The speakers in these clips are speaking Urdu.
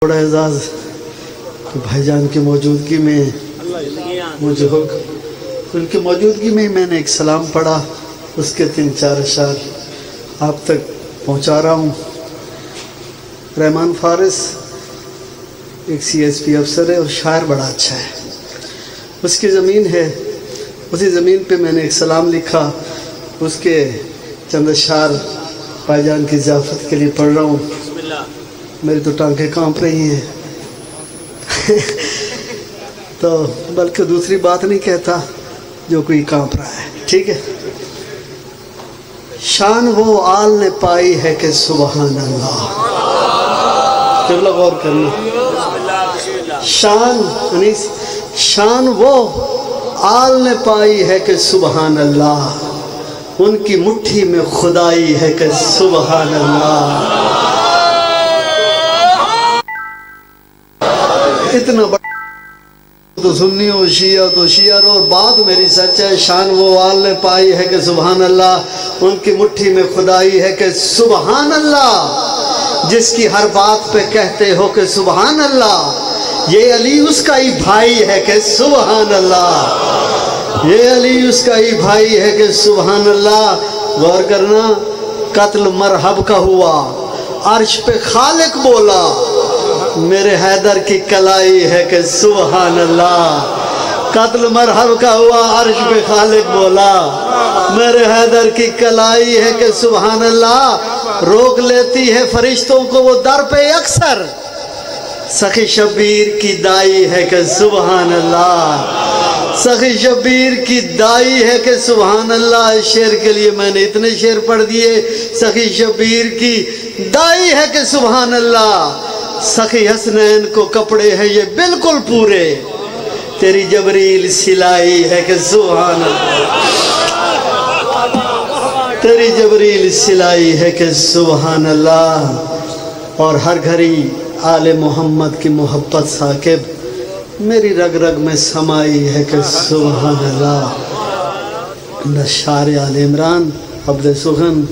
بڑا اعزاز بھائی جان کی موجودگی میں مجھے ان کی موجودگی میں میں نے ایک سلام پڑھا، اس کے 3-4 اشعار آپ تک پہنچا رہا ہوں۔ رحمان فارس ایک CSP افسر ہے اور شاعر بڑا اچھا ہے، اس کی زمین ہے، اسی زمین پہ میں نے ایک سلام لکھا، اس کے چند اشعار بھائی جان کی ضیافت کے لیے پڑھ رہا ہوں۔ میری تو ٹانگیں کانپ رہی ہیں تو بلکہ دوسری بات نہیں کہتا جو کوئی کانپ رہا ہے، ٹھیک ہے۔ شان وہ آل نے پائی ہے کہ سبحان اللہ، قبلہ غور کرنا، شان وہ آل نے پائی ہے کہ سبحان اللہ، ان کی مٹھی میں خدائی ہے کہ سبحان اللہ۔ اتنا بڑا تو سنی ہو، شیعہ تو شیعہ اور بات میری سچ ہے۔ شان وہ آل نے پائی ہے کہ سبحان اللہ، ان کی مٹھی میں خدائی ہے کہ سبحان اللہ، جس کی ہر بات پہ کہتے ہو کہ سبحان اللہ، یہ علی اس کا ہی بھائی ہے کہ سبحان اللہ، یہ علی اس کا ہی بھائی ہے کہ سبحان اللہ۔ غور کرنا، قتل مرحب کا ہوا، عرش پہ خالق بولا، میرے حیدر کی کلائی ہے کہ سبحان اللہ۔ قتل مرحب کا ہوا، عرش پہ خالق بولا، میرے حیدر کی کلائی ہے کہ سبحان اللہ۔ روک لیتی ہے فرشتوں کو وہ در پہ اکثر، سخی شبیر کی دائی ہے کہ سبحان اللہ، سخی شبیر کی دائی ہے کہ سبحان اللہ۔ اس شعر کے لیے میں نے اتنے شعر پڑھ دیے۔ سخی شبیر کی دائی ہے کہ سبحان اللہ، سخی حسنین کو کپڑے ہیں یہ بالکل پورے، تیری جبریل سلائی ہے کہ سبحان اللہ، تیری جبریل سلائی ہے کہ سبحان اللہ۔ اور ہر گھڑی آل محمد کی محبت ثاقب میری رگ رگ میں سمائی ہے کہ سبحان اللہ۔ نشار آل عمران عبد سخن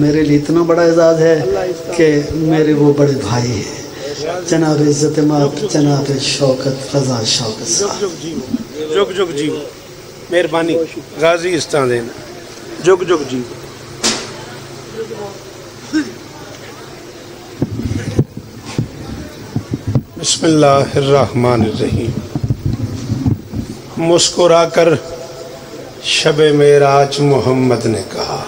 میرے لیے اتنا بڑا اعزاز ہے کہ میرے وہ بڑے بھائی ہیں، جناب عزت مات جناب شوکت رضا شوکت صاحب۔ جگ جیو، مہربانی غازی استان دینا، جگ جیو۔ بسم اللہ الرحمن الرحیم۔ مسکرا کر شب معراج محمد نے کہا،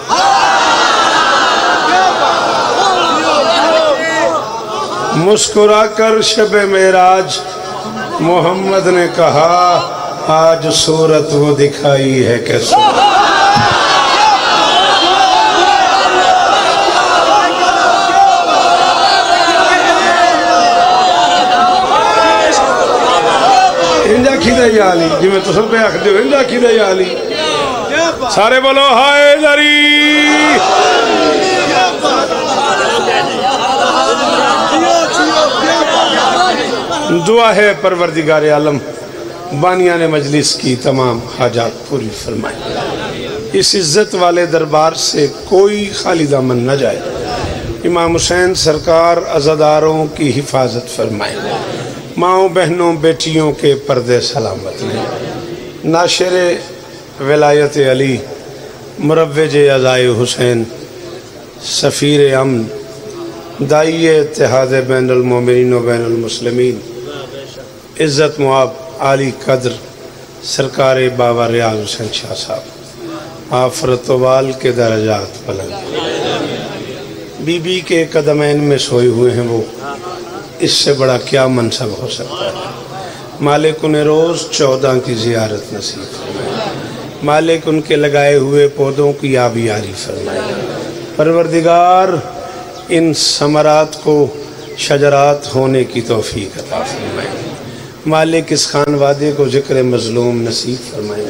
مسکرا کر شب معراج محمد نے کہا، آج صورت وہ دکھائی ہے کہ انجا کھیدہ یا علی، جی میں تو سب پہ آخر دیو انجا کھیدہ یا علی، سارے بولو ہائے دری۔ دعا ہے پروردگار عالم بانیان مجلس کی تمام حاجات پوری فرمائے، اس عزت والے دربار سے کوئی خالی دامن نہ جائے، امام حسین سرکار عزاداروں کی حفاظت فرمائے، ماؤں بہنوں بیٹیوں کے پردے سلامت لیں، ناشر ولایت علی مروج عزائے حسین سفیر امن دائی اتحاد بین المومنین و بین المسلمین عزت معاب عالی قدر سرکار بابا ریاض حسین شاہ صاحب، آفرت و بال کے درجات بلند، بی بی کے قدمین میں سوئے ہوئے ہیں وہ، اس سے بڑا کیا منصب ہو سکتا ہے۔ مالک انہیں روز 14 کی زیارت نصیب فرمائے، مالک ان کے لگائے ہوئے پودوں کی آبیاری فرمائے، پروردگار ان ثمرات کو شجرات ہونے کی توفیق عطا فرمائے، مالک اس خانوادے کو ذکر مظلوم نصیب فرمائے،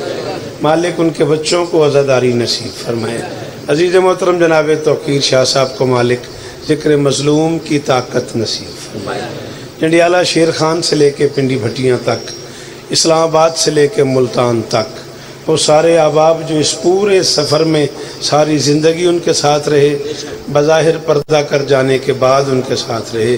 مالک ان کے بچوں کو عزاداری نصیب فرمائے، عزیز محترم جناب توقیر شاہ صاحب کو مالک ذکر مظلوم کی طاقت نصیب فرمائے، جنڈیالہ شیر خان سے لے کے پنڈی بھٹیاں تک، اسلام آباد سے لے کے ملتان تک، وہ سارے احباب جو اس پورے سفر میں ساری زندگی ان کے ساتھ رہے، بظاہر پردہ کر جانے کے بعد ان کے ساتھ رہے،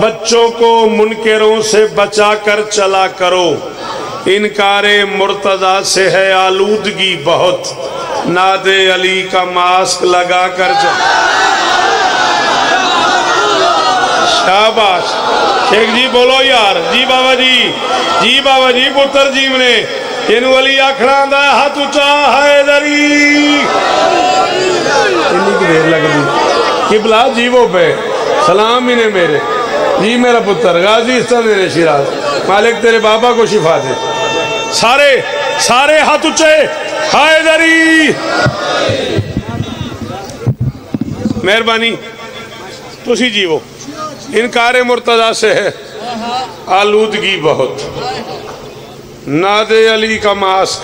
بچوں کو منکروں سے بچا کر چلا کرو، انکار مرتضیٰ سے ہے آلودگی بہت، ناد علی کا ماسک لگا کر شاباش شیخ جی بولو یار، جی بابا جی، جی بابا جی پتر جیو نے اینو علی آکھنا دا ہاتھ اچا حیدری انی کی دیر لگ دی قبلہ جیوو پہ سلام ہی نے میرے جی میرا پتر غازی استان نے شیراز، مالک تیرے بابا کو شفا دے، سارے ہاتھ اچھے حیدری مہربانی تسی جیو، انکار مرتضیٰ سے ہے آلودگی بہت، ناد علی کا ماسک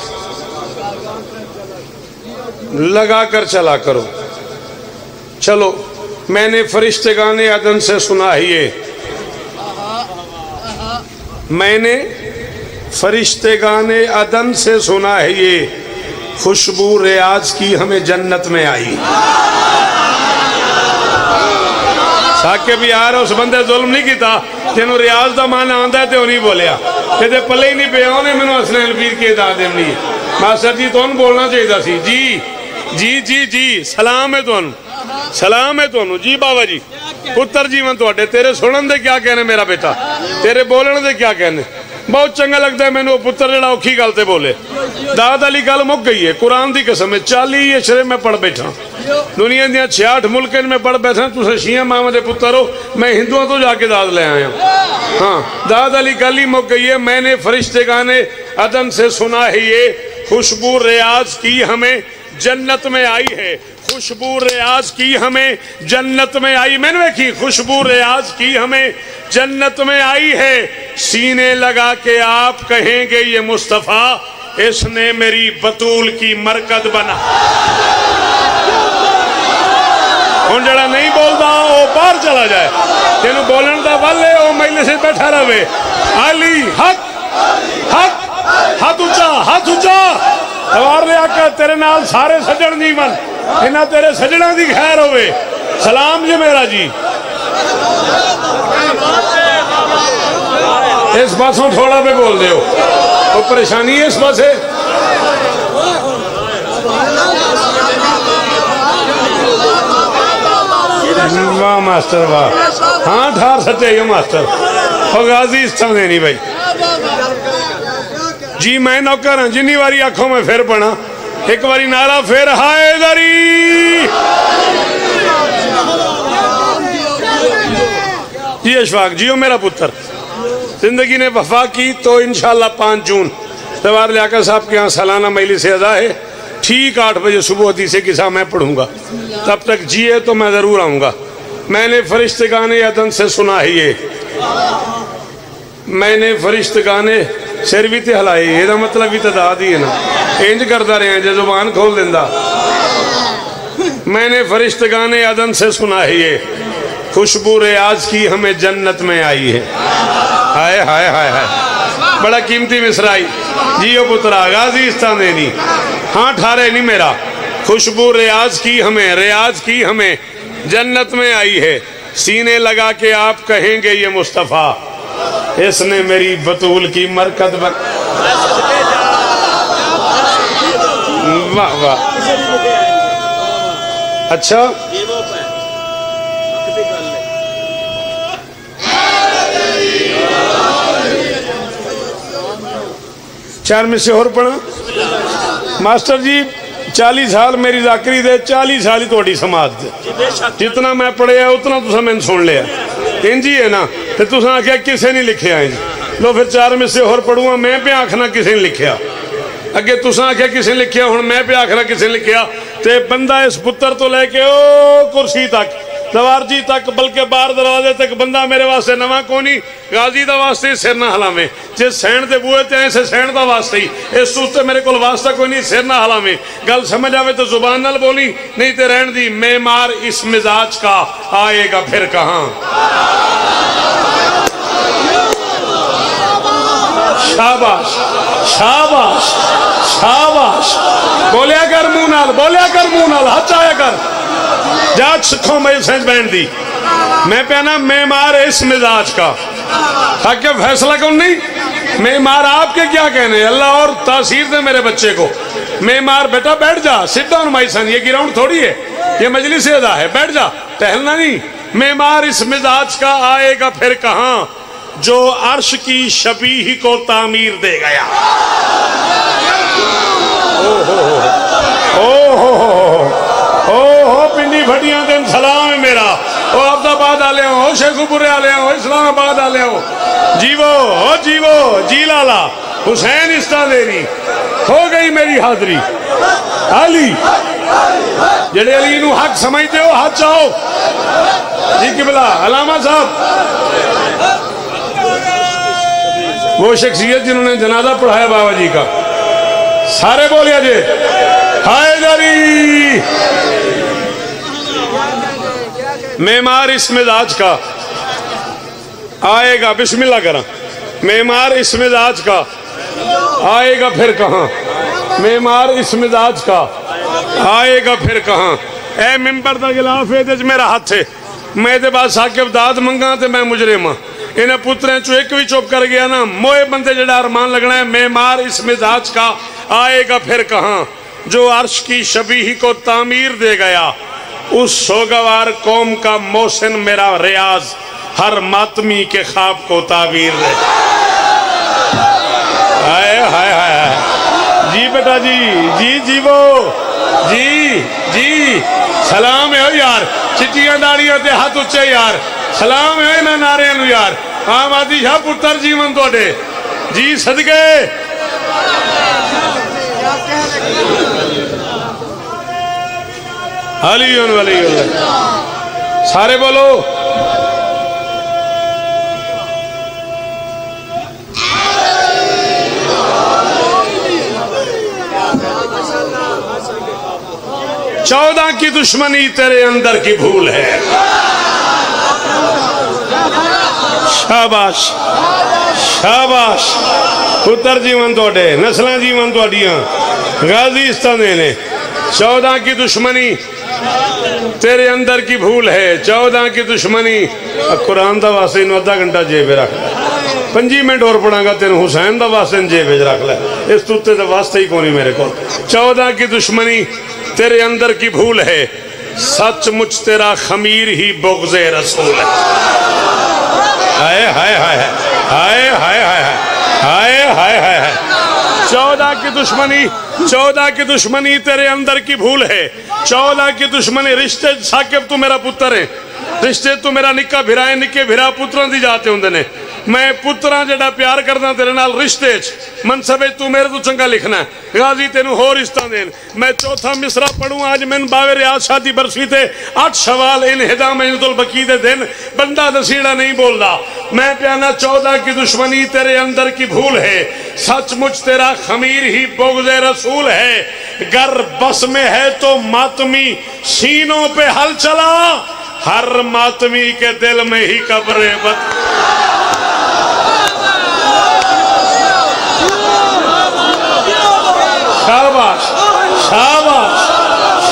لگا کر چلا کرو، چلو میں نے فرشتگان عدن سے سنا ہی ہے، میں نے فرشتگان عدن سے سنا ہے یہ خوشبو ریاض کی ہمیں جنت میں آئی۔ ساکے بھی آ رہا اس بندے ظلم نہیں کیتا جنہوں ریاض دا معنی آندہ ہے تے انہیں بولیا کہ پلے ہی نہیں پہ آنے میں نے حسنین البیر کی ادا دیم نہیں ماسٹر جی تو ان بولنا چاہیے تھا سی جی جی جی جی سلام ہے تو ان سلام ہے تو انہوں جی بابا جی پتر جیون تو اٹھے تیرے سنن دے کیا کہنے میرا بیٹا تیرے بولن دے کیا کہنے بہت چنگا لگتا ہے میں نے وہ پتر جڑا اوکھی گالتے بولے داد علی گال مک گئی ہے قرآن دی قسم ہے 40 اشرے میں پڑھ بیٹھا دنیا دیا 66 ملکن میں پڑھ بیٹھا تو سے شیعہ محمد پتر ہو میں ہندووں تو جا کے داد لے آیا ہوں ہاں داد علی گالی مک گئی ہے میں نے فرشتگان عدن سے سنا ہے یہ خوشبو ریاض کی ہمیں جنت میں آئی ہے خوشبو ریاض کی ہمیں جنت میں آئی میں نے دیکھی خوشبو ریاض کی ہمیں جنت میں آئی ہے سینے لگا کے آپ کہیں گے یہ مصطفیٰ اس نے میری بطول کی مرکد بنا ہون جڑا نہیں بولتا وہ باہر چلا جائے جنہوں بولن دا والے وہ مجلس سے بیٹھا رہے علی حق حق ہاتھ اچھا دوار لے آکا تیرے نال سارے سجن جیون انہاں تیرے سجنہ دی خیر ہوئے سلام جی میرا جی اس باسوں تھوڑا پہ بول دے ہو وہ پریشانی ہے اس باسے واہ ماسٹر واہ ہاں ٹھار سچے یہ ماسٹر اور غازی اس طرح دینی بھائی جی میں نوکر ہوں جنہی واری آنکھوں میں پھر پڑھا ایک واری نعرہ پھر حیدری جی اشفاق جیو میرا پتر زندگی نے وفا کی تو انشاءاللہ 5 جون دوار لیاقت صاحب کے ہاں سالانہ مجلس ادا ہے ٹھیک 8 بجے صبح حدیث قصہ میں پڑھوں گا تب تک جیے تو میں ضرور آؤں گا میں نے فرشتگان عدن سے سنا ہی ہے میں نے فرشتگان سر بھی تے ہلائی یہ دا مطلب بھی تعداد ہی ہے نا انج کرتا رہے ہیں جو زبان کھول دیندہ میں نے فرشتگان عدن سے سنا ہی ہے خوشبو ریاض کی ہمیں جنت میں آئی ہے ہائے ہائے ہائے ہائے بڑا قیمتی مصرائی جیو پترا غازی استان دینی ہاں ٹھارے نہیں میرا خوشبو ریاض کی ہمیں جنت میں آئی ہے سینے لگا کے آپ کہیں گے یہ مصطفیٰ اس نے میری بطول کی مرکد بن واہ واہ اچھا چار میں سے اور پڑھا ماسٹر جی 40 سال میری ذاکری دے 40 سال ہی توڑی سماعت دے جتنا میں پڑھے ہے اتنا تسا میں نے سن لیا انجی ہے نا تو تسا آکھیا کسے نہیں لکھے آئیں لو پھر 4 میں سے اور پڑھوں میں پہ آکھنا کسے نہیں لکھیا اگے تسا آکھیا کسے نے لکھیا ہوں میں پہ آکھنا کسے نے لکھیا تے بندہ اس پتر تو لے کے او کرسی تک دوار جی تک بلکہ بار دروازے تک بندہ میرے واسطے نواں کونی غازی دا واسطے سر نہ ہلاویں جس سین دے بوئے تے ایسے سین دا واسطے ہی اس سوتے میرے کول واسطہ کوئی نہیں سر نہ ہلاویں گل سمجھ آوے تو زبان نال بولی نہیں تے رہن دی معمار اس مزاج کا آئے گا پھر کہاں شاباش شاباش شاباش بولیا کر منہ نال ہاتھ آیا کر جاج سکھوں میں سینج بین دی میں پہنا معمار اس مزاج کا حق فیصلہ کون نہیں معمار آپ کے کیا کہنے اللہ اور تاثیر دے میرے بچے کو معمار بیٹا بیٹھ جا سٹ ڈاؤن مائی سن یہ گراؤنڈ تھوڑی ہے یہ مجلس ادا ہے بیٹھ جا ٹہلنا نہیں معمار اس مزاج کا آئے گا پھر کہاں جو عرش کی شبیہ کو تعمیر دے گیا پنڈی بھٹیاں دن سلام ہے میرا او عبد آباد آلے ہوں شیخو پورے آلے ہوں اسلام آباد آلے ہوں جیوو جی لالا حسین استا دینی ہو گئی میری حاضری علی جڑے علی نو حق سمجھتے ہو ہاتھ چاہو جی قبلہ علامہ صاحب وہ شخصیت جنہوں نے جنازہ پڑھایا بابا جی کا سارے بولیا جے حیدری معمار اس مزاج کا آئے گا بسم اللہ کرا معمار اس مزاج کا آئے گا پھر کہاں معمار اس مزاج کا آئے گا پھر کہاں اے ممبر دا غلاف ہے جج میرا ہاتھ ہے میں دے بعد ثاقب داد منگا تے میں مجرم ہاں انہیں پتریں چو ایک بھی چوپ کر گیا نا موئے بندے جڑا ارمان لگنا ہے معمار اس مزاج کا آئے گا پھر کہاں جو عرش کی شبیہ کو تعمیر دے گیا اس سوگوار قوم کا محسن میرا ریاض ہر ماتمی کے خواب کو تعبیر دے ہائے جی بیٹا جی وہ جی سلام ہے یار چٹیاں داڑیاں تے ہاتھ اچھے یار سلام ہے نا نعرے نو یار آمادی شاہ پتر جیون توڑے جی صدقے علی ولی اللہ سارے بولو چودہ کی دشمنی تیرے اندر کی بھول ہے شاباش پتر جیون توڑے نسلیں جیون توڑیاں غازی استانے نے 14 کی دشمنی تیرے اندر کی بھول ہے 14 کی دشمنی قرآن دا واسطے انہوں آدھا گھنٹہ جیبے رکھ لے 5 منٹ اور پڑھاں گا تین حسین دا واسطے جیبے رکھ لے اس توتے دا واسطے ہی کونی میرے کو 14 کی دشمنی تیرے اندر کی بھول ہے سچ مجھ تیرا خمیر ہی بغض رسول ہے ہائے 14 کی دشمنی تیرے اندر کی بھول ہے 14 کی دشمنی رشتے ثاقب تو میرا پتر ہے رشتے تو میرا نکا بھرا ہے نکے بھرا پتران دی جاتے ہوں نے میں پتران جڑا پیار کرنا تیرے نال رشتے منصبے تو میرے تو چنگا لکھنا ہے غازی تینو ہو رشتہ دین میں چوتھا مصرہ پڑھوں آج من باوے ریاض شادی برسی تے 8 شوال انہدا مہینۃ البقیع دے دن بندہ دسیڑا نہیں بول رہا میں پیانا 14 کی دشمنی تیرے اندر کی بھول ہے سچ مجھ تیرا خمیر ہی بغض رسول ہے گر بس میں ہے تو ماتمی سینوں پہ حل چلا ہر ماتمی کے دل میں ہی قبر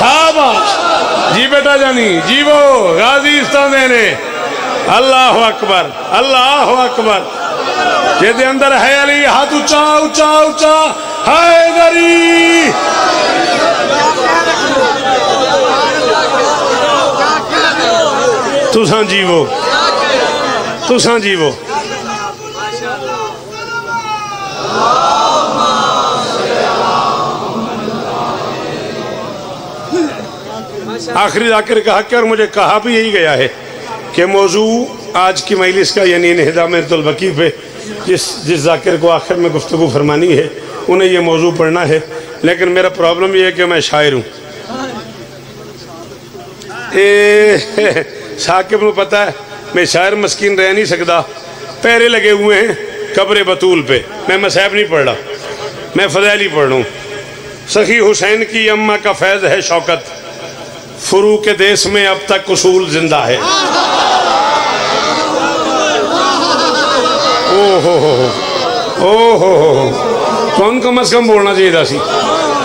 شاباش جی بیٹا جانی جی وہ غازی استان دینے اللہ اکبر یہ دے اندر ہے علی ہاتھ اچھا حیدری تساں جیوو آخری ذاکر کہا کہ اور مجھے کہا بھی یہی گیا ہے کہ موضوع آج کی مجلس کا یعنی انہدا مہینۃ البقیع پہ جس ذاکر کو آخر میں گفتگو فرمانی ہے انہیں یہ موضوع پڑھنا ہے لیکن میرا پرابلم یہ ہے کہ میں شاعر ہوں ثاقب کو پتہ ہے میں شاعر مسکین رہ نہیں سکتا پیرے لگے ہوئے ہیں قبر بطول پہ میں مصحف نہیں پڑھ رہا میں فضائل ہی پڑھ رہا ہوں سخی حسین کی اماں کا فیض ہے شوکت فروغ کے دیس میں اب تک اصول زندہ ہے کون کم از کم بولنا چاہیے تھا سی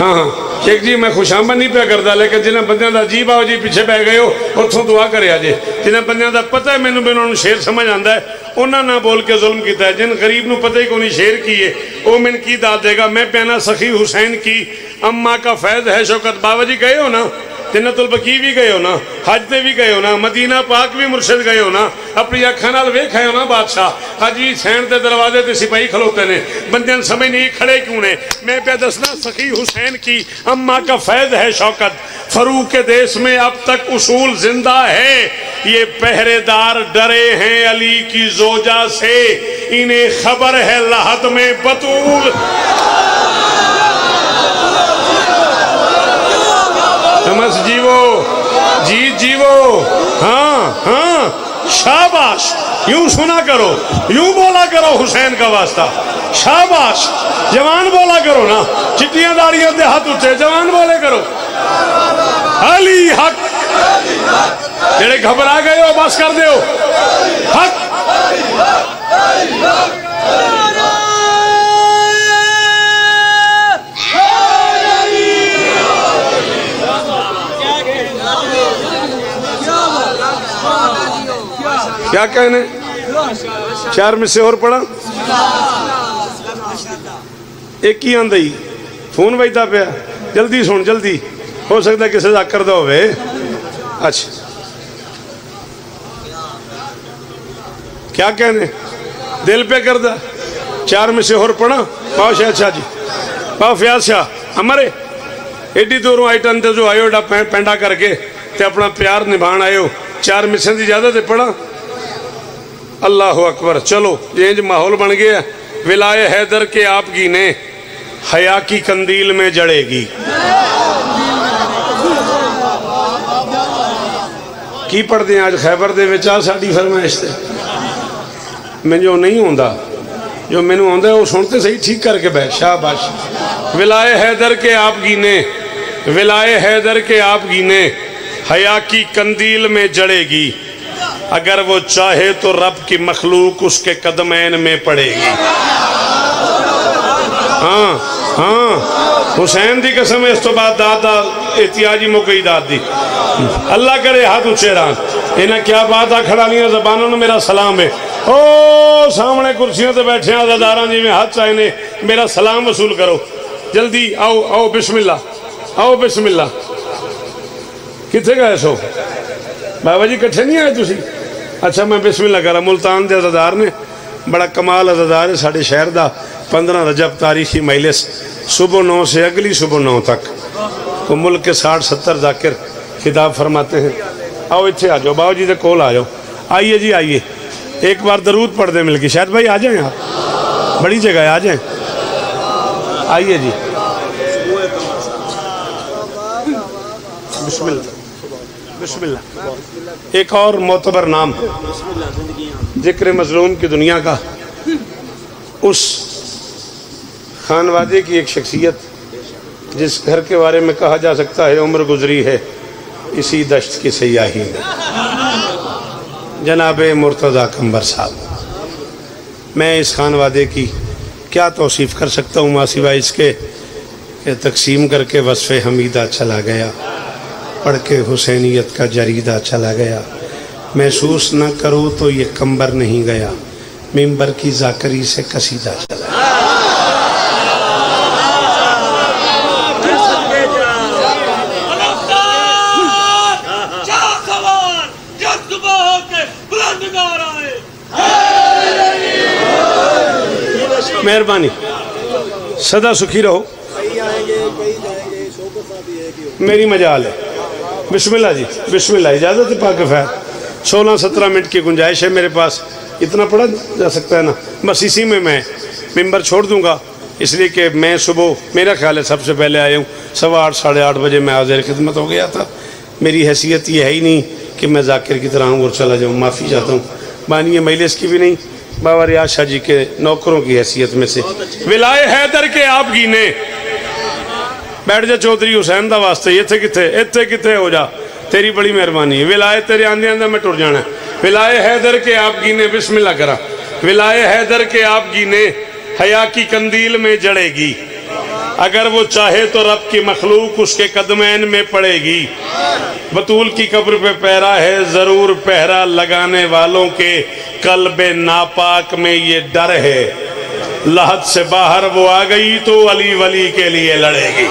ہاں شیخ جی میں خوشامد نہیں پیا کرتا لیکن جنہیں بندیاں دا جی باؤ جی پیچھے بہ گئے ہو اتھوں دعا کرے آجے جنہیں بندیاں دا پتہ ہے مینوں انہوں نے شیر سمجھ آندا ہے انہاں نہ بول کے ظلم کیتا ہے جن غریب نو پتہ ہی کونی شیر کی ہے وہ من کی داد دے گا میں پیانا سخی حسین کی اماں کا فیض ہے شوکت بابا جی گئے ہو نا جنت البقیع بھی گئے ہو نا حج تے بھی گئے ہو نا مدینہ پاک بھی مرشد گئے ہو نا اپنی اکھاں نال ویکھے ہو نا بادشاہ حجی حسین تے دروازے تے سپاہی کھلوتے نے بندیاں سمجھ نہیں کھڑے کیوں نے میں پہ دسنا سخی حسین کی اماں کا فیض ہے شوکت فروغ کے دیس میں اب تک اصول زندہ ہے یہ پہرے دار ڈرے ہیں علی کی زوجہ سے انہیں خبر ہے لحد میں بطول نمس جیو جی جیو ہاں ہاں شاباش یوں سنا کرو یوں بولا کرو حسین کا واسطہ شاباش جوان بولا کرو نا چٹیاں داڑیاں دے ہاتھ اٹھے جوان بولے کرو علی حق جڑے گھبرا گئے ہو بس کر دیو حق کیا کہنے چار میں سے اور پڑھا ایک ہی آندھائی فون بھائیتا پیا جلدی سن جلدی ہو سکتا ہے کسی دا کردہ ہوئے اچھا کیا کہنے دل پہ کردہ چار میں سے اور پڑھا پاؤ شاید شاہ جی پاؤ فیاض شاہ ہمارے ایڈی دوروں آئی ٹن تے جو آئے ہو پینڈا کر کے تے اپنا پیار نبھان آئے ہو چار مسن دی زیادہ تے پڑھا اللہ اکبر چلو یہ ماحول بن گیا ولائے حیدر کے آپ گینے حیا کی کندیل میں جڑے گی کی پڑھ دیں آج خیبر دے وچا ساڑی فرمائش تے میں جو نہیں ہوندہ جو میں نے ہوندہ ہے وہ سنتے صحیح ٹھیک کر کے بیٹھ شاباش ولائے حیدر کے آپ گینے ولائے حیدر کے آپ گینے حیا کی کندیل میں جڑے گی اگر وہ چاہے تو رب کی مخلوق اس کے قدمین میں پڑے گی ہاں ہاں حسین دی قسم اس تو بعد دادا احتیاجی موقعی داد دی اللہ کرے ہاتھ اچھے ران انہیں کیا بات آ کھڑا لیا زبانوں نے میرا سلام ہے او سامنے کرسیوں تے بیٹھے ہیں عزاداران جی میں ہاتھ چاہنے میرا سلام وصول کرو جلدی آؤ آؤ بسم اللہ آؤ بسم اللہ کتھے گئے سو بابا جی کٹھے نہیں آئے تسی اچھا میں بسم اللہ کرا ملتان دے عزادار نے بڑا کمال عزادار ہے ساڑھے شہر دا 15 رجب تاریخی مجلس صبح 9 سے اگلی صبح 9 تک وہ ملک کے 60-70 ذاکر خطاب فرماتے ہیں آؤ اتھے آ جاؤ باؤ جی دے کول آ جاؤ آئیے جی آئیے ایک بار درود پڑھ دیں مل کے شاید بھائی آ جائیں آپ بڑی جگہ ہے آ جائیں آئیے جی بسم اللہ بسم اللہ ایک اور معتبر نام ذکر مظلوم کی دنیا کا اس خانوادے کی ایک شخصیت جس گھر کے بارے میں کہا جا سکتا ہے عمر گزری ہے اسی دشت کی سیاہی میں جناب مرتضیٰ قمبر صاحب میں اس خانوادے کی کیا توصیف کر سکتا ہوں ماں سوائے اس کے کہ تقسیم کر کے وصف حمیدہ چلا گیا پڑھ کے حسینیت کا جریدہ چلا گیا محسوس نہ کرو تو یہ قمبر نہیں گیا ممبر کی ذاکری سے قصیدہ چلا گیا مہربانی سدا سکھی رہو میری مجال ہے بسم اللہ جی بسم اللہ اجازت ہے پاک خیر 16-17 منٹ کی گنجائش ہے میرے پاس اتنا پڑھا جا سکتا ہے نا بس اسی میں ممبر چھوڑ دوں گا اس لیے کہ میں صبح میرا خیال ہے سب سے پہلے آیا ہوں 8:30 بجے میں حاضر خدمت ہو گیا تھا میری حیثیت یہ ہے ہی نہیں کہ میں ذاکر کی طرح ہوں اور چلا جاؤں معافی چاہتا ہوں بانی مجلس کی بھی نہیں بابا ریاض شاہ جی کے نوکروں کی حیثیت میں سے ولائے حیدر کے آپ گینے بیٹھ جا چودھری حسین دا واسطے اتھے کتھے ہو جا تیری بڑی مہربانی ولائے تیرے آندے آندے میں ٹر جانا ہے ولائے حیدر کے آپ گینے بسم اللہ کرا ولائے حیدر کے آپ گینے حیا کی کندیل میں جڑے گی اگر وہ چاہے تو رب کی مخلوق اس کے قدمین میں پڑے گی. بطول کی قبر پہ پہرا ہے ضرور پہرا لگانے والوں کے قلب ناپاک میں یہ ڈر ہے. لحد سے باہر وہ آ گئی تو علی ولی کے لیے لڑے گی.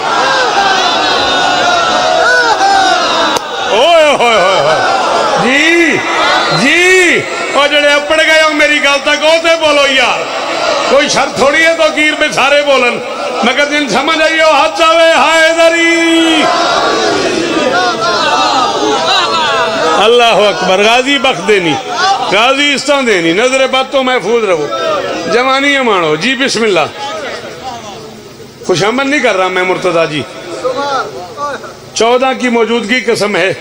اوئے ہوئے ہوئے جی جی اور جڑے اپڑ گئے ہو میری گل تک ہوتے بولو یار. کوئی شرط تھوڑی ہے تو گیر میں سارے بولن مگر جن سمجھ آئیے ہاتھ چاہے حیدری. اللہ اکبر. غازی بخت دینی غازی استان دینی نظر باتوں محفوظ رہو جوانی مانو. جی بسم اللہ. خوش آمد نہیں کر رہا میں مرتضیٰ جی. 14 کی موجودگی قسم ہے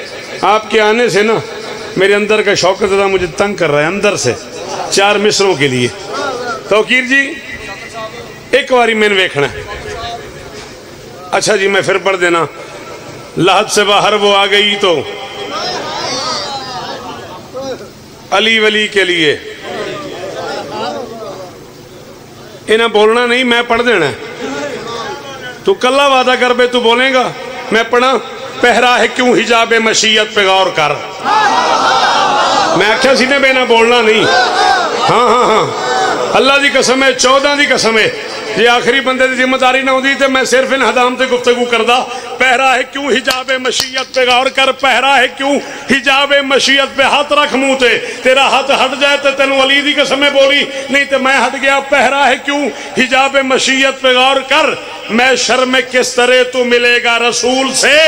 آپ کے آنے سے نا میرے اندر کا شوق زدہ مجھے تنگ کر رہا ہے اندر سے 4 مصروں کے لیے. توقیر جی ایک واری میں نے ویکھنا ہے. اچھا جی میں پھر پڑھ دینا. لحد سے باہر وہ آ گئی تو علی ولی کے لیے. انہیں بولنا نہیں میں پڑھ دینا ہے. تو کلہ وعدہ کر بے تو بولیں گا میں پڑھا. پہرا ہے کیوں حجاب مشیت پہ غور کر. میں آکھیا سینے بے نہ بولنا نہیں. ہاں ہاں ہاں اللہ دی قسم ہے 14 دی قسم ہے یہ آخری بندے دی ذمہ داری نہ ہوتی تے میں صرف ان حدام تے گفتگو کردہ. پہرا ہے کیوں حجاب مشیت پہ غور کر. پہرا ہے کیوں حجاب مشیت پہ ہاتھ رکھ منہ تے. تیرا ہاتھ ہٹ جائے تے تینوں علی دی قسم بولی نہیں تے میں ہٹ گیا. پہرا ہے کیوں حجاب مشیت پہ غور کر. میں شرم کس طرح تو ملے گا رسول سے.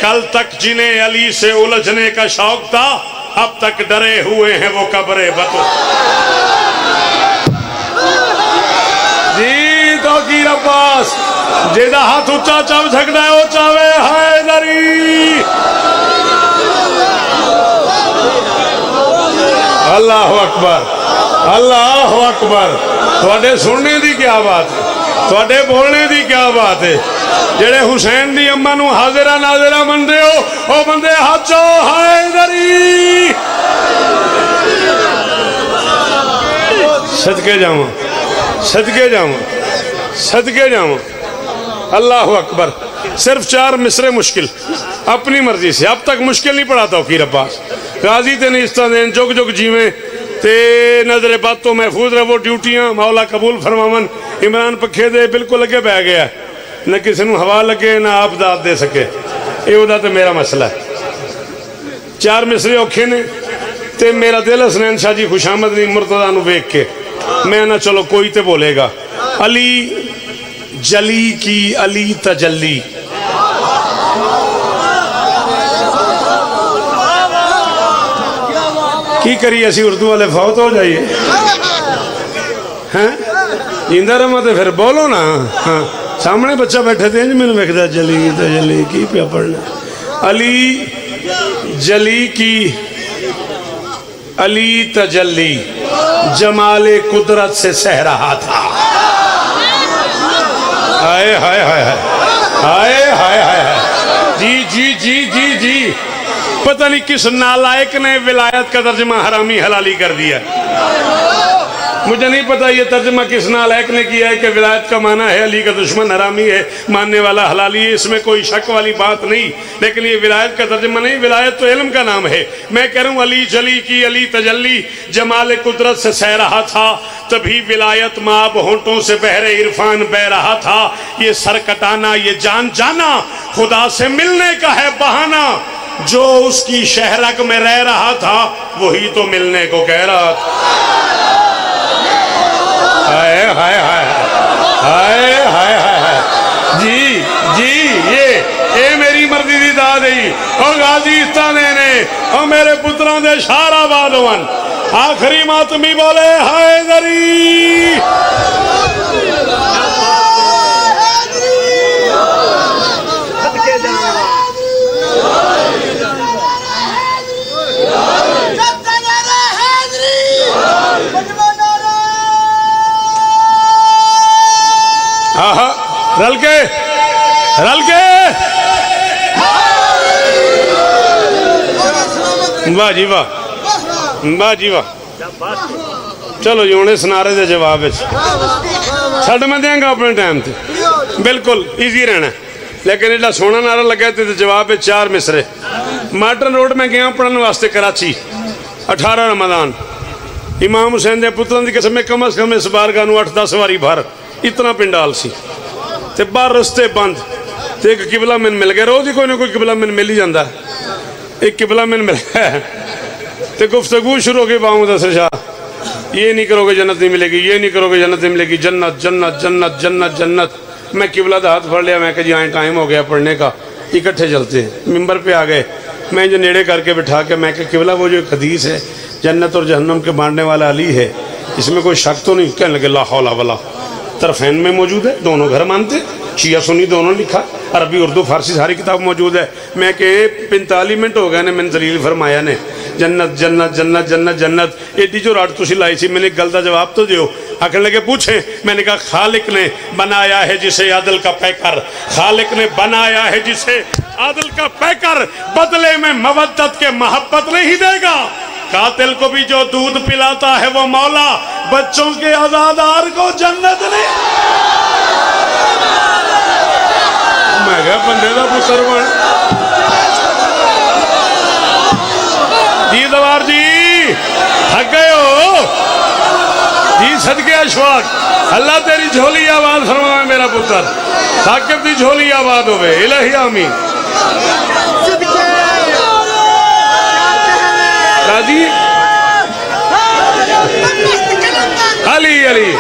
کل تک جنہیں علی سے الجھنے کا شوق تھا اب تک ڈرے ہوئے ہیں وہ قبر بطو. جی توقیر عباس جیدہ ہاتھ اچھا چاو جھگڑا ہے وہ چاوے حیدری. اللہ اکبر اللہ اکبر. تھوڑے سننے دی کیا بات ہے تھوڑے بولنے دی کیا بات ہے. جڑے حسین دی اممہ نو حاضرہ ناظرہ مندے ہو او بندے ہاتھ چاو حیدری. صدقے جاؤں صدقے جاؤں صدقے جاؤں. اللہ اکبر. صرف 4 مصرے مشکل اپنی مرضی سے. اب تک مشکل نہیں پڑھا توقیر عباس. غازی تے نہیں اس دین جگ جگ جیویں تے نظر باتوں محفوظ رہو. ڈیوٹیاں مولا قبول فرماون. عمران پکھے دے بالکل لگے بہ گیا نہ کسی نو ہوا لگے نہ آپ داد دے سکے. یہ ہوتا تو میرا مسئلہ ہے. 4 مصرے اوکھے نے تے میرا دل حسنین شاہ جی خوش آمد نہیں مرتضیٰ نو بیک کے میں نہ چلو کوئی تے بولے گا. علی جلی کی علی تجلی. کی کری ایسی اردو والے فوت ہو جائیے ہیں جیندہ رہا تے پھر بولو نا. ہاں سامنے بچہ بیٹھے تھے میں نے ویکھدا جلی تجلی کی پیا پڑھنا. علی جلی کی علی تجلی جمال قدرت سے سہ رہا تھا. ہائے ہائے ہائے ہائے ہائے ہائے. جی جی جی جی جی پتہ نہیں کس نالائق نے ولایت کا ترجمہ حرامی حلالی کر دیا. مجھے نہیں پتا یہ ترجمہ کس نالائق نے کیا ہے کہ ولایت کا معنی ہے علی کا دشمن حرامی ہے ماننے والا حلالی ہے. اس میں کوئی شک والی بات نہیں لیکن یہ ولایت کا ترجمہ نہیں. ولایت تو علم کا نام ہے. میں کہہ رہا ہوں علی جلی کی علی تجلی جمال قدرت سے سہ رہا تھا. تبھی ولایت ماب ہونٹوں سے بحر عرفان بہ رہا تھا. یہ سر کٹانا یہ جان جانا خدا سے ملنے کا ہے بہانہ. جو اس کی شہرک میں رہ رہا تھا وہی تو ملنے کو کہہ رہا تھا. ہائے ہائے ہائے ہائے ہائے ہائے. جی جی یہ میری مرضی دی داد ہے. اور غازی استانے نے اور میرے پتران دے شار آباد ہون. آخری ماتمی بولے حیدری. رل کے واہ جی واہ واہ جی واہ. چلو جی انہیں سنارے دے جواب چھڈ میں دیاں گا اپنے ٹائم تے بالکل ایزی رہنا لیکن ایڈا سونا نعرہ لگا تے جواب 4 مصرے مارٹن روڈ میں گیا پڑھنے واسطے کراچی 18 رمضان امام حسین دے پتران دی قسم کم از کم اس بارگاہ نو 8-10 واری بھر اتنا پنڈال سی تے باہر رستے بند تے ایک قبلہ من مل گیا روز ہی کوئی نہ کوئی قبلہ من مل ہی جاندہ ایک قبلہ من مل گیا تے گفتگو شروع ہو گئی باؤں دسر شاہ یہ نہیں کرو گے جنت نہیں ملے گی یہ نہیں کرو گے جنت نہیں ملے گی جنت جنت جنت جنت جنت میں قبلہ دا ہاتھ پڑھ لیا میں کہ جی آئیں ٹائم ہو گیا پڑھنے کا اکٹھے چلتے ہیں ممبر پہ آ گئے میں جو نیڑے کر کے بٹھا کے میں کہ قبلہ وہ جو ایک حدیث ہے جنت اور جہنم کے بانٹنے والا علی ہے اس میں کوئی شک تو نہیں کہنے لگے لا حول ولا طرفین میں موجود ہے دونوں گھر مانتے شیعہ سنی دونوں لکھا عربی اردو فارسی ساری کتاب موجود ہے میں کہ 45 منٹ ہو گئے نے میں نے دلیل فرمایا نے جنت جنت جنت جنت جنت ایڈی جو راٹ تسی لائی سی میں نے گل دا جواب تو دیو آخر لگے پوچھیں میں نے کہا خالق نے بنایا ہے جسے عادل کا پیکر خالق نے بنایا ہے جسے عادل کا پیکر بدلے میں مودت کے محبت نہیں دے گا قاتل کو بھی جو دودھ پلاتا ہے وہ مولا بچوں کے عزادار کو جنت نہیں میں کہا بندے دا پتر بن جی دوار جی تھک گئے ہو جی صدقے اشواق اللہ تیری جھولی آباد فرمائے میرا پتر ثاقب دی جھولی آباد ہوئے الہی آمین راضی علی علی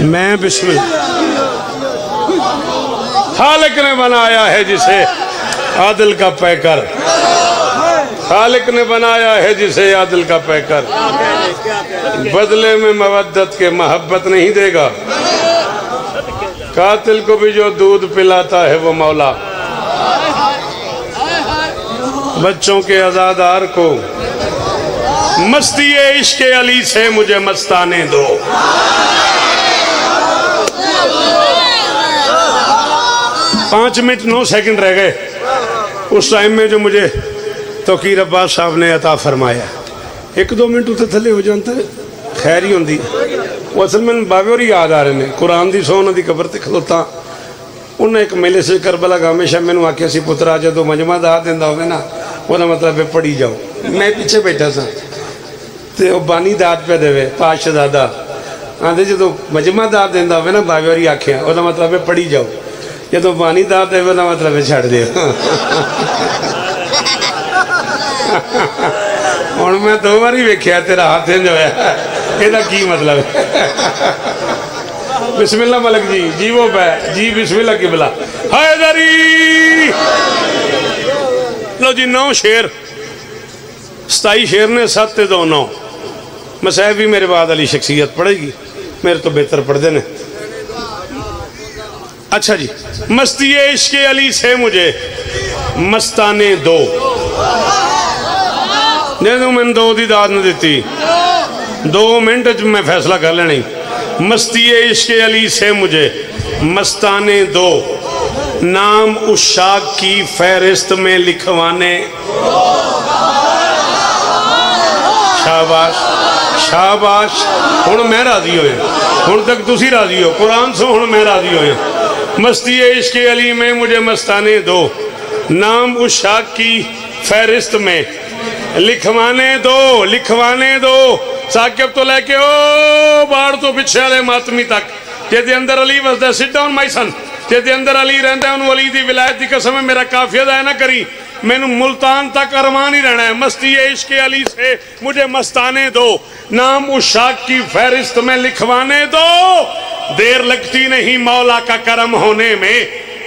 میں بسم اللہ خالق نے بنایا ہے جسے عادل کا پیکر خالق نے بنایا ہے جسے عادل کا پیکر بدلے میں مودت کے محبت نہیں دے گا قاتل کو بھی جو دودھ پلاتا ہے وہ مولا بچوں کے عزادار کو مستی عشق علی سے مجھے مستانے دو 5 منٹ 9 سیکنڈ رہ گئے اس ٹائم میں جو مجھے توقیر عباس صاحب نے عطا فرمایا 1-2 منٹ اتنے تھلے ہو جانتا ہے خیر ہی ہوندی وہ اصل میں بابے اور یاد آ رہے ہیں قرآن دی سو انہوں دی قبر تے کھلوتا انہیں ایک میلے سے کربلا گاہ میں میں نے آکھیا سی پترا جدو مجمع دا دیندا ہوئے نا وہ مطلب ہے پڑھی جاؤ میں پیچھے بیٹھا سا تے وہ بانی داد پہ دے پاک شہزادہ آندھے جدو مجمع داد دیندا ہوئے نا بابے اور آکھیا وہ مطلب ہے پڑھی جاؤ جدو بانی داد دے وہ مطلب ہے چھڑ دے اور میں 2 باری ویکھیا تیرا ہاتھ جو ہے یہ کی مطلب ہے بسم اللہ ملک جی جی وہ پہ جی بسم اللہ قبلہ حیدری لو جی 9 شیر 27 شیر نے 7 تے 2 9 مسائب بھی میرے بعد علی شخصیت پڑھے گی میرے تو بہتر پڑھ دینے اچھا جی مستی عشق علی سے مجھے مستانے دو نہیں تو میں 2 دی داد نہ دیتی 2 منٹ میں فیصلہ کر لینی مستی عشق علی سے مجھے مستانے دو نام عشاق کی فہرست میں لکھوانے شاباش شاباش ہن میں راضی ہوئے ہن تک تسی راضی ہو قرآن سے ہن میں راضی ہوئے مستی عشق علی میں مجھے مستانے دو نام عشاق کی فہرست میں لکھوانے دو ثاقب تو لے کے او باڑ تو پچھے والے ماتمی تک جیدے اندر علی وزدہ سٹ ڈاؤن مائی سن جیدے اندر علی رہندہ ہے ان ولی دی ولایت دی قسم ہے میرا کافیہ دائے نہ کری میں نے ملتان تک ارمان ہی رہنا ہے مستی عشق علی سے مجھے مستانے دو نام عشاق کی فہرست میں لکھوانے دو دیر لگتی نہیں مولا کا کرم ہونے میں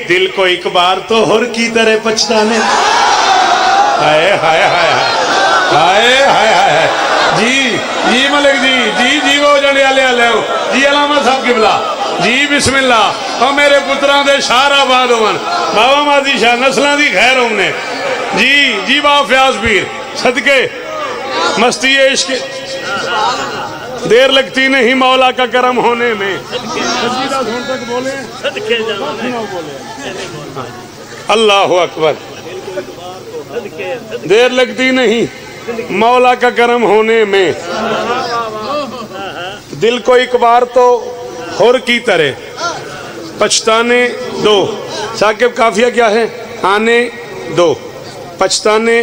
دل کو ایک بار تو ہر کی طرح پچھتانے ہائے ہائے ہائے ہائے ہائے ہائے جی ملک جی وہ جڑے آلے ہو جی علامہ صاحب قبلہ جی بسم اللہ اور میرے پتران دے شہر آباد ہون بابا مادی شاہ نسلان دی خیر ہونے جی بابا فیاض پیر صدقے مستی عشق دیر لگتی نہیں مولا کا کرم ہونے میں. اللہ اکبر. دیر لگتی نہیں مولا کا کرم ہونے میں. دل کو ایک بار تو خور کی طرح پچھتانے دو. ثاقب قافیہ کیا ہے؟ آنے دو پچھتانے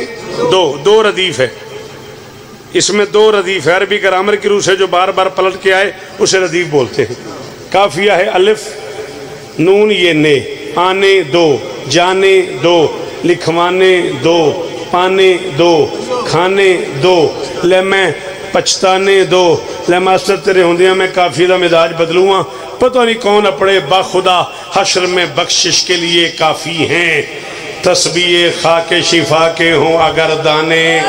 دو. دو ردیف ہے اس میں, دو ردیف ہے. عربی گرامر کی روح سے جو بار بار پلٹ کے آئے اسے ردیف بولتے ہیں. قافیہ ہے الف نون یہ نے. آنے دو, جانے دو, لکھوانے دو, پانے دو, کھانے دو, لے میں پچھتانے دو. لے ماسٹر تیرے ہوندیاں میں قافیہ دا مزاج بدلوں ہاں, پتہ نہیں کون اپنے باخدا حشر میں بخشش کے لیے کافی ہیں. تسبیح خاک شفا کے ہوں اگر دانے.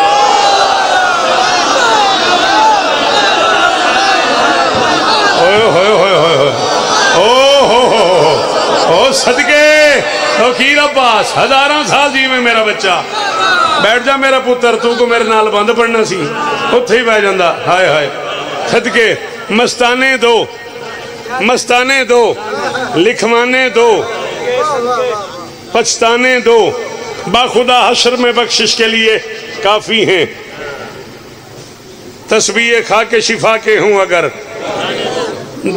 او صدقے وکیل عباس, ہزاراں سال جی میں میرا بچہ. بیٹھ جا میرا پتر, تو کو میرے نال بند پڑھنا سی اتھے ہی بہ جاندہ. ہائے ہائے صدقے. مستانے دو, مستانے دو, لکھوانے دو, پچھتانے دو, باخدا حشر میں بخشش کے لیے کافی ہیں. تسبیح خاک شفا کے ہوں اگر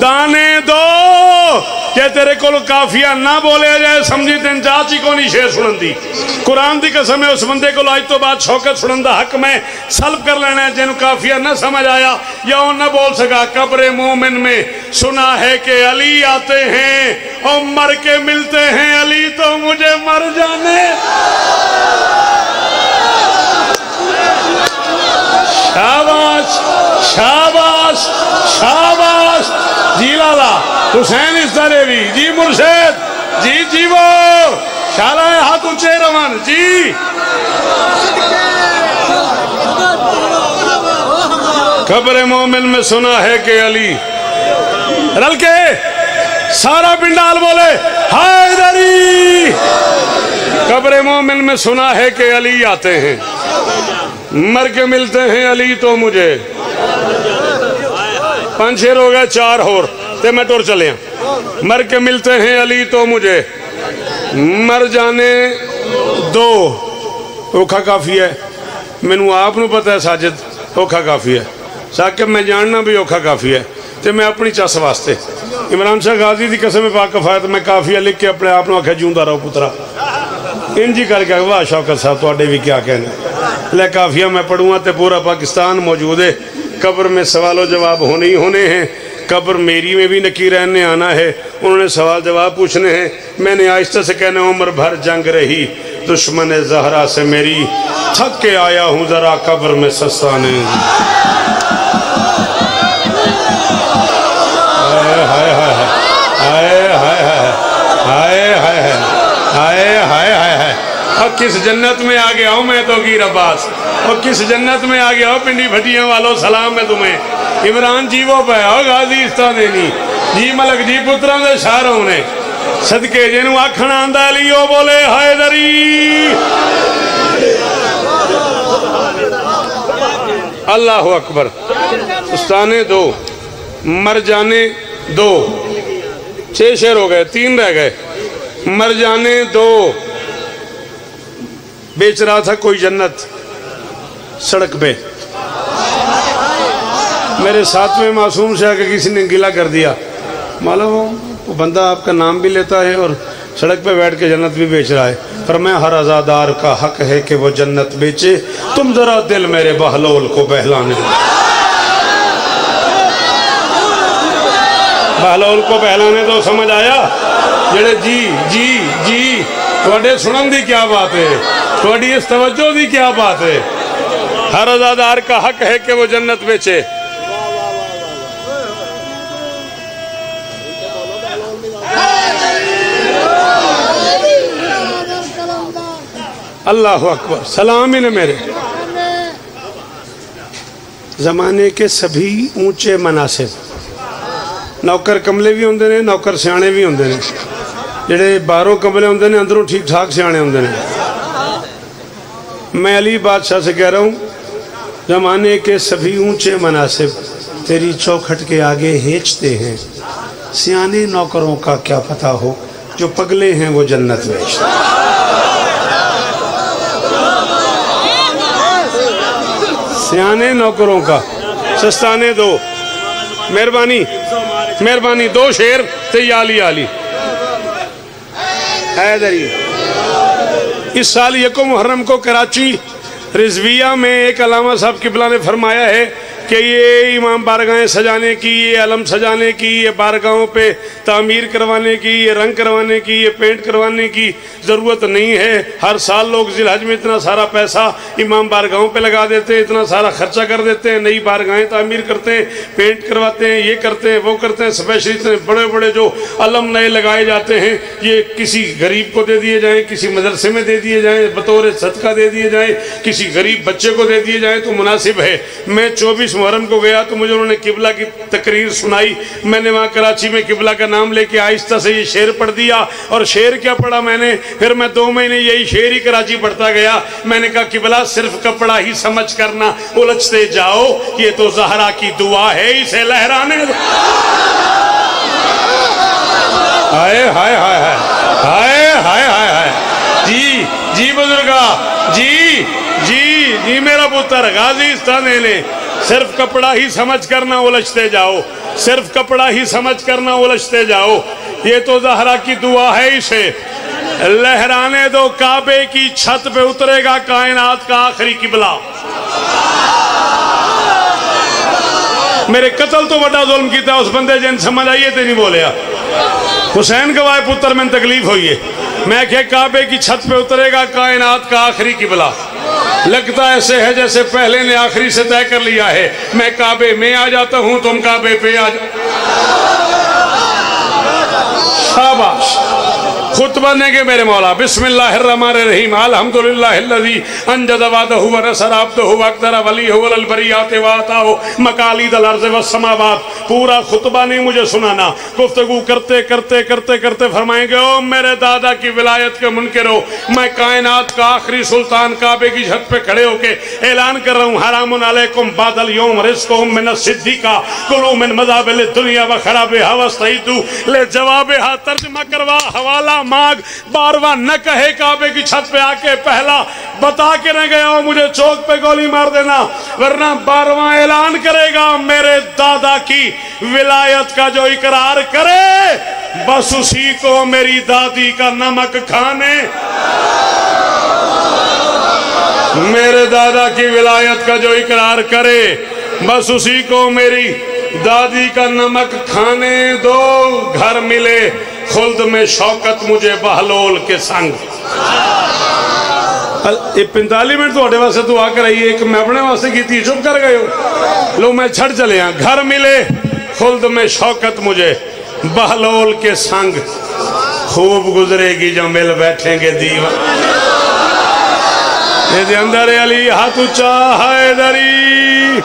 دانے دو. کہ تیرے کو کافیہ نہ بولے جائے سمجھی تین چاچی کو نہیں شیر سنن دی. قرآن دی قسم ہے اس بندے کو آج تو بعد شوکت سنن دا حق میں سلب کر لینا ہے جنہوں کافیہ نہ سمجھ آیا یا وہ نہ بول سکا. قبر مومن میں سنا ہے کہ علی آتے ہیں اور مر کے ملتے ہیں, علی تو مجھے مر جانے. شاباش شاباش شاباش. جی لالا حسین اس طرح بھی جی مرشد جی جی وہ شالہ ہاتھ اونچے روان جی. قبر مومن میں سنا ہے کہ علی, رل کے سارا پنڈال بولے حیدری. قبر مومن میں سنا ہے کہ علی آتے ہیں مر کے ملتے ہیں, علی تو مجھے. 5 شیر ہو گئے, 4 اور تے میں ٹور چلے ہیں. مر کے ملتے ہیں علی تو مجھے مر جانے دو. اوکھا کافی ہے مینوں آپ نو پتہ ہے ساجد, اوکھا کافی ہے. ثاقب میں جاننا بھی اوکھا کافی ہے تے میں اپنی چس واسطے عمران شاہ غازی دی قسم پاک کفایت میں کافیہ لکھ کے اپنے آپ نو آکھے جوندا رہو پترا. انجی کر کے واہ شوکت صاحب تواڈے بھی کیا کہنا. لے کافیہ میں پڑھوں تے پورا پاکستان موجود ہے. قبر میں سوال و جواب ہونے ہی ہونے ہیں. قبر میری میں بھی نکی رہنے آنا ہے, انہوں نے سوال جواب پوچھنے ہیں. میں نے آہستہ سے کہنے عمر بھر جنگ رہی دشمن زہرا سے میری, تھک کے آیا ہوں ذرا قبر میں سستانے. ہائے ہائے ہائے ہائے ہائے ہائے ہائے ہائے. اور کس جنت میں آ گیا ہوں میں تو گیر عباس, اور کس جنت میں آ گیا ہوں پنڈی بھٹیاں والوں. سلام ہے تمہیں عمران جی وہ پہ ہو غازی استا دینی جی ملک جی پتروں دے شہروں نے. صدقے جنہوں آکھن آندہ علیو بولے حیدری. اللہ اکبر. استانے دو, مر جانے دو. 6 شیر ہو گئے, 3 رہ گئے. مر جانے دو. بیچ رہا تھا کوئی جنت سڑک پہ, میرے ساتھ میں معصوم سے آگے کسی نے گلا کر دیا. معلوم وہ بندہ آپ کا نام بھی لیتا ہے اور سڑک پہ بیٹھ کے جنت بھی بیچ رہا ہے. فرمایا ہر عزادار کا حق ہے کہ وہ جنت بیچے, تم ذرا دل میرے بہلول کو بہلانے. بہلول کو بہلانے تو سمجھ آیا جڑے جی جی جی تھوڑے سنن دی کیا بات ہے, تھوڑی اس توجہ دی کیا بات ہے. ہر عزادار کا حق ہے کہ وہ جنت بیچے. اللہ اکبر. سلام ہی نے میرے زمانے کے سبھی اونچے مناصب, نوکر کملے بھی ہوندے نے, نوکر سیانے بھی ہوندے نے. جڑے باہروں کملے ہوندے نے اندروں ٹھیک ٹھاک سیانے ہوندے نے. میں علی بادشاہ سے کہہ رہا ہوں زمانے کے سبھی اونچے مناصب تیری چوکھٹ کے آگے ہینچتے ہیں، سیانے نوکروں کا کیا پتہ ہو، جو پگلے ہیں وہ جنت بیچتے ہیں۔ سیانے نوکروں کا سستانے دو، مہربانی دو شیر تے عالی عالی حیدری۔ اس سال 1 محرم کو کراچی رضویہ میں ایک علامہ صاحب قبلہ نے فرمایا ہے کہ یہ امام بارگاہیں سجانے کی، یہ علم سجانے کی، یہ بارگاہوں پہ تعمیر کروانے کی، یہ رنگ کروانے کی، یہ پینٹ کروانے کی ضرورت نہیں ہے۔ ہر سال لوگ ذی الحج میں اتنا سارا پیسہ امام بارگاہوں پہ لگا دیتے ہیں، اتنا سارا خرچہ کر دیتے ہیں، نئی بارگاہیں تعمیر کرتے ہیں، پینٹ کرواتے ہیں، یہ کرتے ہیں وہ کرتے ہیں، اسپیشلی اتنے بڑے بڑے جو علم نئے لگائے جاتے ہیں یہ کسی غریب کو دے دیے جائیں، کسی مدرسے میں دے دیے جائیں، بطور صدقہ دے دیے جائیں، کسی غریب بچے کو دے دیے جائیں تو مناسب ہے۔ میں 24 محرم کو گیا تو مجھے انہوں نے قبلہ کی تقریر سنائی، میں نے وہاں کراچی میں قبلہ کا نام لے کے آہستہ سے یہ شعر پڑھ دیا، اور شعر کیا پڑھا میں نے، پھر میں 2 مہینے یہی شعر ہی کراچی پڑھتا گیا۔ میں نے کہا قبلہ صرف کپڑا ہی سمجھ کرنا الجھتے جاؤ، یہ تو زہرا کی دعا ہے، اسے لہرانے دو۔ ہائے ہائے ہائے ہائے ہائے ہائے ہائے، جی بزرگا، جی میرا پتر غازی استانے نے، صرف کپڑا ہی سمجھ کرنا الجھتے جاؤ، صرف کپڑا ہی سمجھ کرنا الجھتے جاؤ، یہ تو زہرا کی دعا ہے، اسے لہرانے دو، کعبے کی چھت پہ اترے گا کائنات کا آخری قبلہ۔ میرے قتل تو بڑا ظلم کیتا اس بندے جن سمجھ آئیے تے نہیں بولیا، حسین گواہ پتر میں تکلیف ہوئی ہے، میں کہ کعبے کی چھت پہ اترے گا کائنات کا آخری قبلہ، لگتا ایسے ہے جیسے پہلے نے آخری سے طے کر لیا ہے، میں کعبے میں آ جاتا ہوں تم کعبے پہ آ شاباش۔ خطبہ دیں گے میرے مولا، بسم اللہ الرحمن الرحیم، الحمدللہ الذی انجز وعدہ ونصر عبدہ واقدر ولیہ والبریات واتاہ مقالید الارض والسماوات۔ پورا خطبہ نہیں مجھے سنانا، گفتگو کرتے کرتے کرتے کرتے فرمائیں گے، او میرے دادا کی ولایت کے منکر ہو، میں کائنات کا آخری سلطان کعبے کی چھت پہ کھڑے ہو کے اعلان کر رہا ہوں، حرام علیکم بعد اليوم رزقکم من الصدیقہ کلوا من مذابل الدنیا وخرابها واستعدوا لجوابها۔ ترجمہ کروا، حوالہ مانگ، بارواں نہ کہے کعبے کی چھت پہ آ کے پہلا بتا کے نہ گیا ہو مجھے چوک پہ گولی مار دینا، ورنہ بارواں اعلان کرے گا میرے دادا کی ولایت کا جو اقرار کرے بس اسی کو میری دادی کا نمک کھانے، میرے دادا کی ولایت کا جو اقرار کرے بس اسی کو میری دادی کا نمک کھانے دو، گھر ملے خلد میں شوکت مجھے بہلول کے سنگ۔ 45 منٹ تو اٹھے واسے دعا کرائی، ایک میں اپنے واسے کی تھی، چپ کر گئے ہو لو، میں چھڑ چلے ہیں، گھر ملے خلد میں شوکت مجھے بہلول کے سنگ، خوب گزرے گی جو مل بیٹھیں گے دیوان۔ یہ دے اندر علی ہاتھ اچھا حیدری،